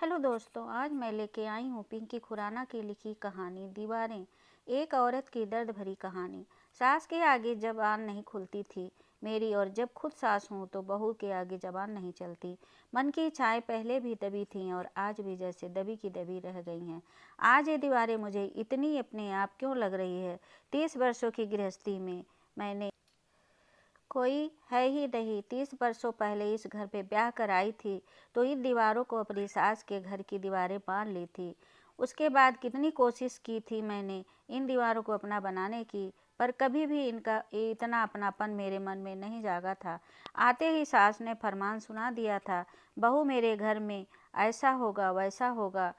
Hello दोस्तों, आज मैं लेके आई हूँ पिंकी खुराना की लिखी कहानी दीवारें। एक औरत की दर्द भरी कहानी। सास के आगे जबान नहीं खुलती थी मेरी, और जब खुद सास हूँ तो बहू के आगे जबान नहीं चलती। मन की इच्छाएं पहले भी दबी थीं और आज भी जैसे दबी की दबी रह गई हैं। आज ये दीवारें मुझे इतनी अपने आप क्यों लग रही है। 30 वर्षों की गृहस्थी में मैंने कोई है ही नहीं। 30 वर्षों पहले इस घर पे ब्याह कर आई थी तो इन दीवारों को अपनी सास के घर की दीवारें मान ली थी। उसके बाद कितनी कोशिश की थी मैंने इन दीवारों को अपना बनाने की, पर कभी भी इनका इतना अपनापन मेरे मन में नहीं जागा था। आते ही सास ने फरमान सुना दिया था, बहू मेरे घर में ऐसा होगा वैसा होगा,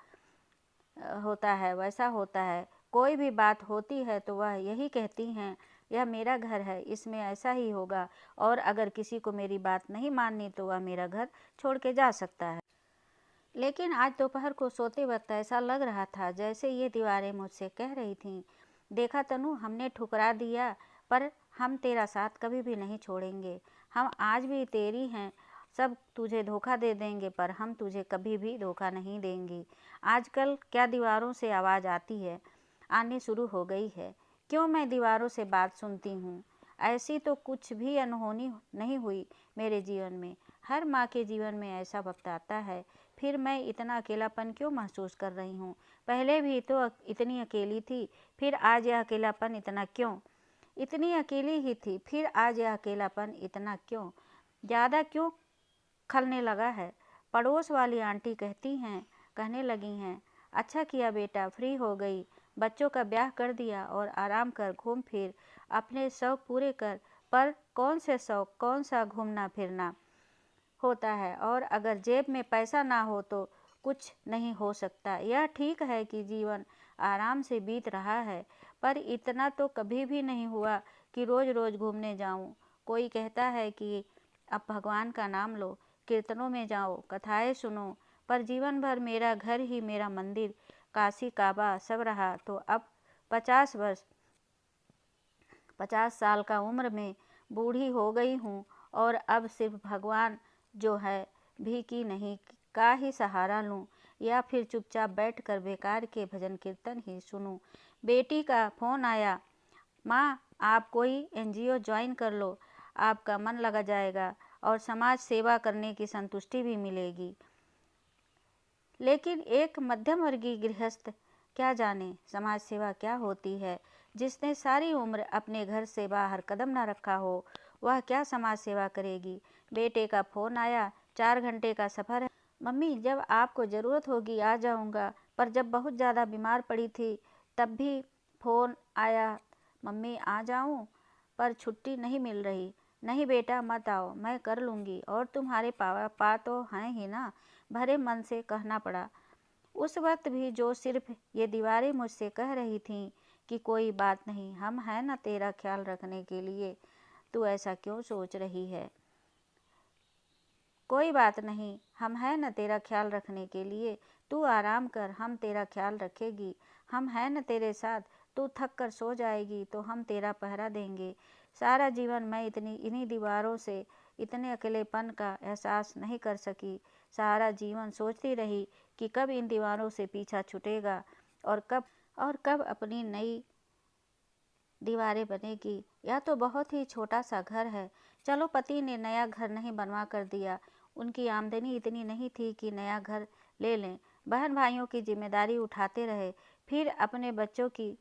होता है वैसा होता है। कोई भी बात होती है तो वह यही कहती हैं, यह मेरा घर है, इसमें ऐसा ही होगा, और अगर किसी को मेरी बात नहीं माननी तो वह मेरा घर छोड़ के जा सकता है। लेकिन आज दोपहर को सोते वक्त ऐसा लग रहा था जैसे ये दीवारें मुझसे कह रही थीं, देखा तनु, हमने ठुकरा दिया पर हम तेरा साथ कभी भी नहीं छोड़ेंगे। हम आज भी तेरी हैं, सब तुझे धोखा दे देंगे पर हम तुझे कभी भी धोखा नहीं देंगे। आजकल क्या दीवारों से आवाज़ आती है, आनी शुरू हो गई है। क्यों मैं दीवारों से बात सुनती हूँ? ऐसी तो कुछ भी अनहोनी नहीं हुई मेरे जीवन में। हर माँ के जीवन में ऐसा वक्त आता है, फिर मैं इतना अकेलापन क्यों महसूस कर रही हूँ? पहले भी तो इतनी अकेली थी, फिर आज यह अकेलापन इतना क्यों? इतनी अकेली ही थी, फिर आज यह अकेलापन इतना क्यों? ज़्यादा क्यों खलने लगा है? पड़ोस वाली आंटी कहने लगी हैं, अच्छा किया बेटा, फ्री हो गई, बच्चों का ब्याह कर दिया और आराम कर, घूम फिर, अपने शौक पूरे कर। पर कौन से शौक, कौन सा घूमना फिरना होता है, और अगर जेब में पैसा ना हो तो कुछ नहीं हो सकता। यह ठीक है कि जीवन आराम से बीत रहा है, पर इतना तो कभी भी नहीं हुआ कि रोज़ रोज़ घूमने जाऊं। कोई कहता है कि अब भगवान का नाम लो, कीर्तनों में जाओ, कथाएं सुनो, पर जीवन भर मेरा घर ही मेरा मंदिर, काशी काबा सब रहा। तो अब 50 साल का उम्र में बूढ़ी हो गई हूँ, और अब सिर्फ भगवान जो है भी की नहीं का ही सहारा लूँ, या फिर चुपचाप बैठकर बेकार के भजन कीर्तन ही सुनूँ। बेटी का फ़ोन आया, माँ आप कोई एनजीओ ज्वाइन कर लो, आपका मन लगा जाएगा और समाज सेवा करने की संतुष्टि भी मिलेगी। लेकिन एक मध्यम वर्गीय गृहस्थ क्या जाने समाज सेवा क्या होती है। जिसने सारी उम्र अपने घर से बाहर कदम न रखा हो, वह क्या समाज सेवा करेगी। बेटे का फ़ोन आया, 4 घंटे का सफ़र है। मम्मी जब आपको ज़रूरत होगी आ जाऊंगा, पर जब बहुत ज़्यादा बीमार पड़ी थी तब भी फ़ोन आया, मम्मी आ जाऊं, पर छुट्टी नहीं मिल रही। नहीं बेटा मत आओ, मैं कर लूँगी, और तुम्हारे पापा तो हैं ही ना, भरे मन से कहना पड़ा। उस वक्त भी जो सिर्फ ये दीवारें मुझसे कह रही थीं कि कोई बात नहीं, हम हैं ना तेरा ख्याल रखने के लिए, तू ऐसा क्यों सोच रही है। कोई बात नहीं, हम हैं न तेरा ख्याल रखने के लिए, तू आराम कर, हम तेरा ख्याल रखेगी। हम हैं न तेरे साथ, तू थक कर सो जाएगी तो हम तेरा पहरा देंगे। सारा जीवन मैं इन्हीं दीवारों से इतने अकेलेपन का एहसास नहीं कर सकी। सारा जीवन सोचती रही कि कब इन दीवारों से पीछा छूटेगा, और कब अपनी नई दीवारें बनेगी। यह तो बहुत ही छोटा सा घर है। चलो, पति ने नया घर नहीं बनवा कर दिया, उनकी आमदनी इतनी नहीं थी कि नया घर ले लें। बहन भाइयों की जिम्मेदारी उठाते रहे, फिर अपने बच्चों की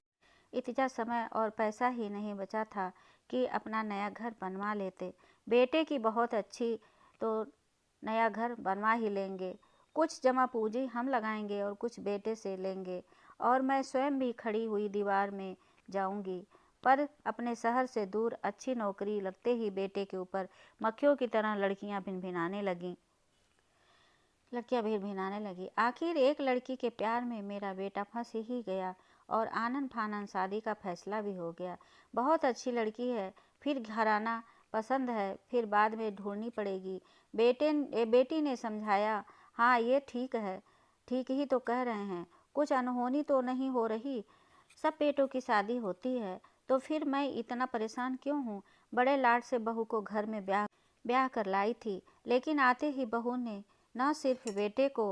इतना समय और पैसा ही नहीं बचा था कि अपना नया घर बनवा लेते। बेटे की बहुत अच्छी, तो नया घर बनवा ही लेंगे। कुछ जमा पूंजी हम लगाएंगे और कुछ बेटे से लेंगे, और मैं स्वयं भी खड़ी हुई दीवार में जाऊंगी। पर अपने शहर से दूर अच्छी नौकरी लगते ही बेटे के ऊपर मक्खियों की तरह लड़कियां भिनभिनाने लगी। आखिर एक लड़की के प्यार में मेरा बेटा फंस ही गया, और आनन फानन शादी का फैसला भी हो गया। बहुत अच्छी लड़की है, फिर घराना पसंद है, फिर बाद में ढूंढनी पड़ेगी। बेटी ने समझाया, हाँ ये ठीक है, ठीक ही तो कह रहे हैं, कुछ अनहोनी तो नहीं हो रही, सब बेटों की शादी होती है, तो फिर मैं इतना परेशान क्यों हूँ। बड़े लाड से बहू को घर में ब्याह कर लाई थी, लेकिन आते ही बहू ने न सिर्फ बेटे को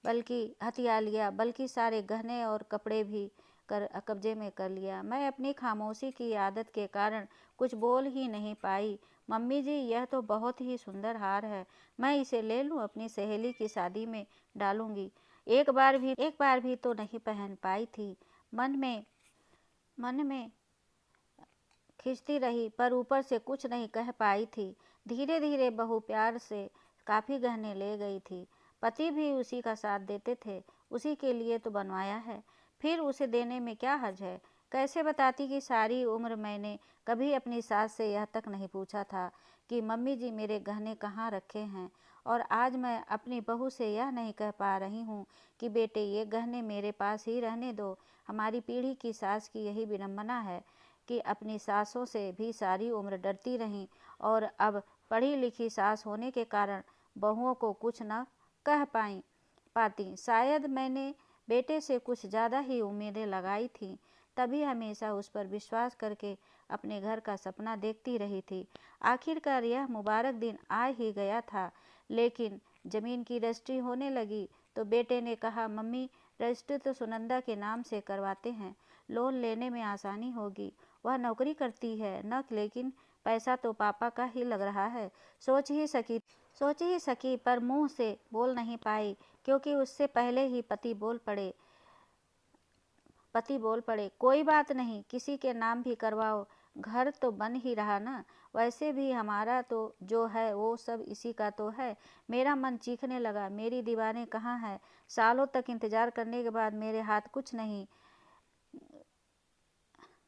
बल्कि हथिया लिया, बल्कि सारे गहने और कपड़े भी कब्जे में कर लिया। मैं अपनी खामोशी की आदत के कारण कुछ बोल ही नहीं पाई। मम्मी जी, यह तो बहुत ही सुंदर हार है, मैं इसे ले लूं, अपनी सहेली की शादी में डालूंगी। एक बार भी तो नहीं पहन पाई थी। मन में खिंचती रही, पर ऊपर से कुछ नहीं कह पाई थी। धीरे धीरे बहू प्यार से काफ़ी गहने ले गई थी। पति भी उसी का साथ देते थे, उसी के लिए तो बनवाया है, फिर उसे देने में क्या हर्ज है। कैसे बताती कि सारी उम्र मैंने कभी अपनी सास से यह तक नहीं पूछा था कि मम्मी जी मेरे गहने कहाँ रखे हैं, और आज मैं अपनी बहू से यह नहीं कह पा रही हूँ कि बेटे ये गहने मेरे पास ही रहने दो। हमारी पीढ़ी की सास की यही विडम्बना है कि अपनी सासों से भी सारी उम्र डरती रहीं, और अब पढ़ी लिखी सास होने के कारण बहुओं को कुछ न कह पाती। शायद मैंने बेटे से कुछ ज़्यादा ही उम्मीदें लगाई थीं, तभी हमेशा उस पर विश्वास करके अपने घर का सपना देखती रही थी। आखिरकार यह मुबारक दिन आ ही गया था। लेकिन ज़मीन की रजिस्ट्री होने लगी तो बेटे ने कहा, मम्मी रजिस्ट्री तो सुनंदा के नाम से करवाते हैं, लोन लेने में आसानी होगी। वह नौकरी करती है न, लेकिन पैसा तो पापा का ही लग रहा है। सोच ही सकी पर मुंह से बोल नहीं पाई, क्योंकि उससे पहले ही पति बोल पड़े, कोई बात नहीं, किसी के नाम भी करवाओ, घर तो बन ही रहा ना। वैसे भी हमारा तो जो है वो सब इसी का तो है। मेरा मन चीखने लगा, मेरी दीवारें कहाँ हैं? सालों तक इंतजार करने के बाद मेरे हाथ कुछ नहीं,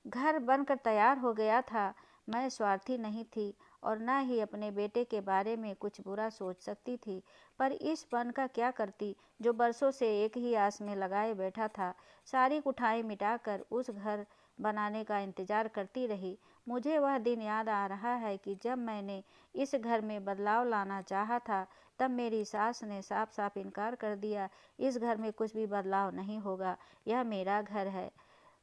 घर बनकर तैयार हो गया था। मैं स्वार्थी नहीं थी और न ही अपने बेटे के बारे में कुछ बुरा सोच सकती थी, पर इस पन का क्या करती जो बरसों से एक ही आस में लगाए बैठा था। सारी कुठाई मिटाकर उस घर बनाने का इंतजार करती रही। मुझे वह दिन याद आ रहा है कि जब मैंने इस घर में बदलाव लाना चाहा था, तब मेरी सास ने साफ साफ इनकार कर दिया। इस घर में कुछ भी बदलाव नहीं होगा, यह मेरा घर है,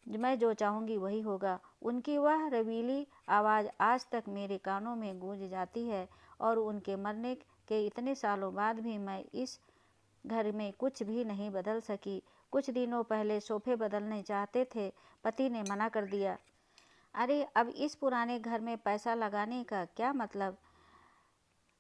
मैं जो चाहूँगी वही होगा। उनकी वह रवीली आवाज़ आज तक मेरे कानों में गूंज जाती है, और उनके मरने के इतने सालों बाद भी मैं इस घर में कुछ भी नहीं बदल सकी। कुछ दिनों पहले सोफे बदलने चाहते थे, पति ने मना कर दिया। अरे अब इस पुराने घर में पैसा लगाने का क्या मतलब,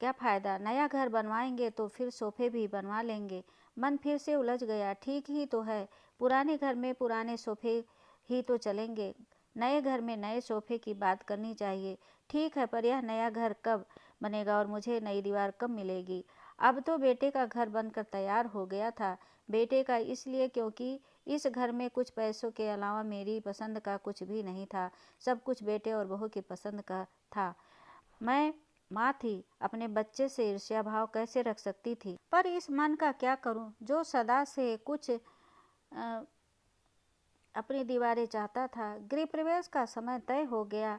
क्या फ़ायदा? नया घर बनवाएंगे तो फिर सोफे भी बनवा लेंगे। मन फिर से उलझ गया। ठीक ही तो है, पुराने घर में पुराने सोफे ही तो चलेंगे, नए घर में नए सोफे की बात करनी चाहिए। ठीक है, पर यह नया घर कब बनेगा और मुझे नई दीवार कब मिलेगी? अब तो बेटे का घर बनकर तैयार हो गया था। बेटे का इसलिए क्योंकि इस घर में कुछ पैसों के अलावा मेरी पसंद का कुछ भी नहीं था। सब कुछ बेटे और बहू की पसंद का था। मैं माँ थी, अपने बच्चे से ईर्ष्या भाव कैसे रख सकती थी? पर इस मन का क्या करूं जो सदा से कुछ अपनी दीवारें चाहता था। गृह प्रवेश का समय तय हो गया।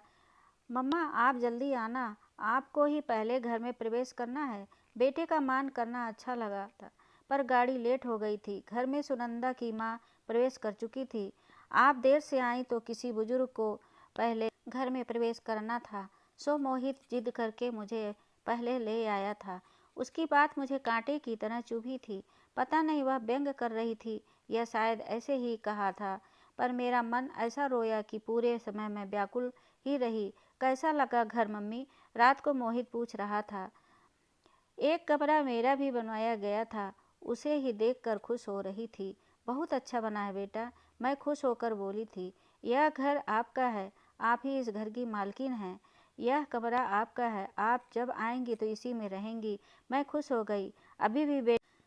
मम्मा आप जल्दी आना, आपको ही पहले घर में प्रवेश करना है। बेटे का मान करना अच्छा लगा था, पर गाड़ी लेट हो गई थी। घर में सुनंदा की माँ प्रवेश कर चुकी थी। आप देर से आई तो किसी बुजुर्ग को पहले घर में प्रवेश करना था, सो मोहित जिद करके मुझे पहले ले आया था। उसकी बात मुझे कांटे की तरह चुभी थी। पता नहीं वह व्यंग कर रही थी या शायद ऐसे ही कहा था, पर मेरा मन ऐसा रोया कि पूरे समय मैं व्याकुल ही रही। कैसा लगा घर मम्मी? रात को मोहित पूछ रहा था। एक कमरा मेरा भी बनवाया गया था, उसे ही देखकर खुश हो रही थी। बहुत अच्छा बना है बेटा, मैं खुश होकर बोली थी। यह घर आपका है, आप ही इस घर की मालकिन हैं। यह कमरा आपका है, आप जब आएंगी तो इसी में रहेंगी। मैं खुश हो गई। अभी भी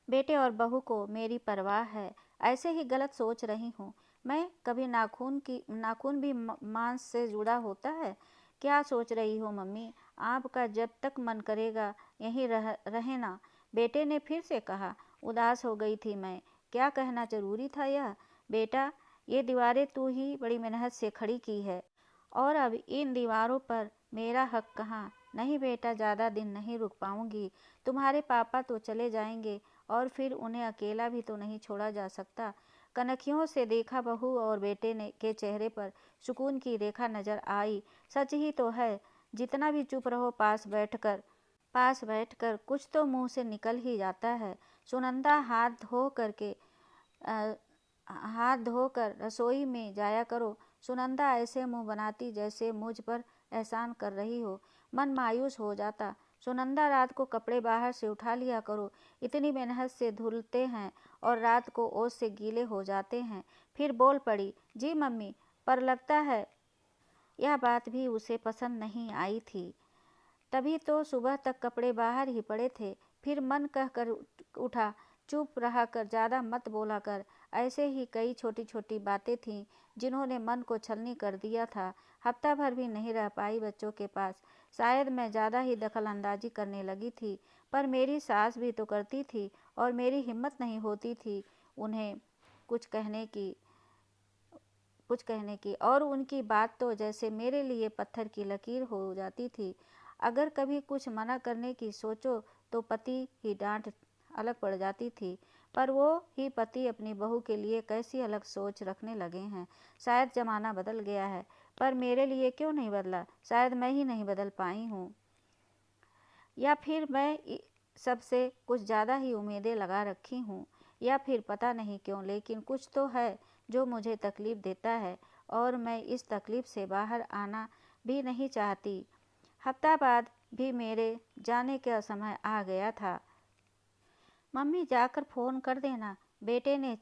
बेटे और बहू को मेरी परवाह है। ऐसे ही गलत सोच रही हूँ मैं। कभी नाखून भी मांस से जुड़ा होता है। क्या सोच रही हो मम्मी? आपका जब तक मन करेगा यहीं रहे ना, बेटे ने फिर से कहा। उदास हो गई थी मैं। क्या कहना जरूरी था यह? बेटा, ये दीवारें तू ही बड़ी मेहनत से खड़ी की है, और अब इन दीवारों पर मेरा हक कहाँ? नहीं बेटा, ज़्यादा दिन नहीं रुक पाऊंगी। तुम्हारे पापा तो चले जाएंगे और फिर उन्हें अकेला भी तो नहीं छोड़ा जा सकता। कनखियों से देखा बहू और बेटे के चेहरे पर सुकून की रेखा नजर आई। सच ही तो है, जितना भी चुप रहो पास बैठकर कुछ तो मुंह से निकल ही जाता है। सुनंदा हाथ धोकर रसोई में जाया करो। सुनंदा ऐसे मुंह बनाती जैसे मुझ पर एहसान कर रही हो। मन मायूस हो जाता। सुनंदा, रात को कपड़े बाहर से उठा लिया करो, इतनी मेहनत से धुलते हैं और रात को ओस से गीले हो जाते हैं। फिर बोल पड़ी, जी मम्मी, पर लगता है यह बात भी उसे पसंद नहीं आई थी। तभी तो सुबह तक कपड़े बाहर ही पड़े थे। फिर मन कहकर उठा, चुप रहा कर, ज़्यादा मत बोला कर। ऐसे ही कई छोटी छोटी बातें थीं जिन्होंने मन को छलनी कर दिया था। हफ्ता भर भी नहीं रह पाई बच्चों के पास। शायद मैं ज़्यादा ही दखल अंदाजी करने लगी थी, पर मेरी सास भी तो करती थी और मेरी हिम्मत नहीं होती थी उन्हें कुछ कहने की, और उनकी बात तो जैसे मेरे लिए पत्थर की लकीर हो जाती थी। अगर कभी कुछ मना करने की सोचो तो पति ही डांट अलग पड़ जाती थी। पर वो ही पति अपनी बहू के लिए कैसी अलग सोच रखने लगे हैं। शायद ज़माना बदल गया है, पर मेरे लिए क्यों नहीं बदला? शायद मैं ही नहीं बदल पाई हूँ, या फिर मैं सबसे कुछ ज़्यादा ही उम्मीदें लगा रखी हूँ, या फिर पता नहीं क्यों, लेकिन कुछ तो है जो मुझे तकलीफ़ देता है और मैं इस तकलीफ़ से बाहर आना भी नहीं चाहती। हफ्ता बाद भी मेरे जाने का समय आ गया था। मम्मी, जाकर फ़ोन कर देना, बेटे ने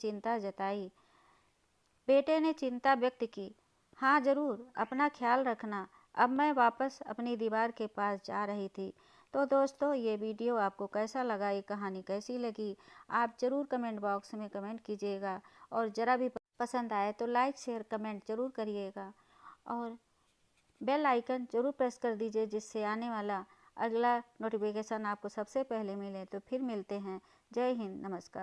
चिंता व्यक्त की। हाँ ज़रूर, अपना ख्याल रखना। अब मैं वापस अपनी दीवार के पास जा रही थी। तो दोस्तों, ये वीडियो आपको कैसा लगा, ये कहानी कैसी लगी, आप ज़रूर कमेंट बॉक्स में कमेंट कीजिएगा। और ज़रा भी पसंद आए तो लाइक शेयर कमेंट ज़रूर करिएगा और बेल आइकन ज़रूर प्रेस कर दीजिए, जिससे आने वाला अगला नोटिफिकेशन आपको सबसे पहले मिले। तो फिर मिलते हैं। जय हिंद, नमस्कार।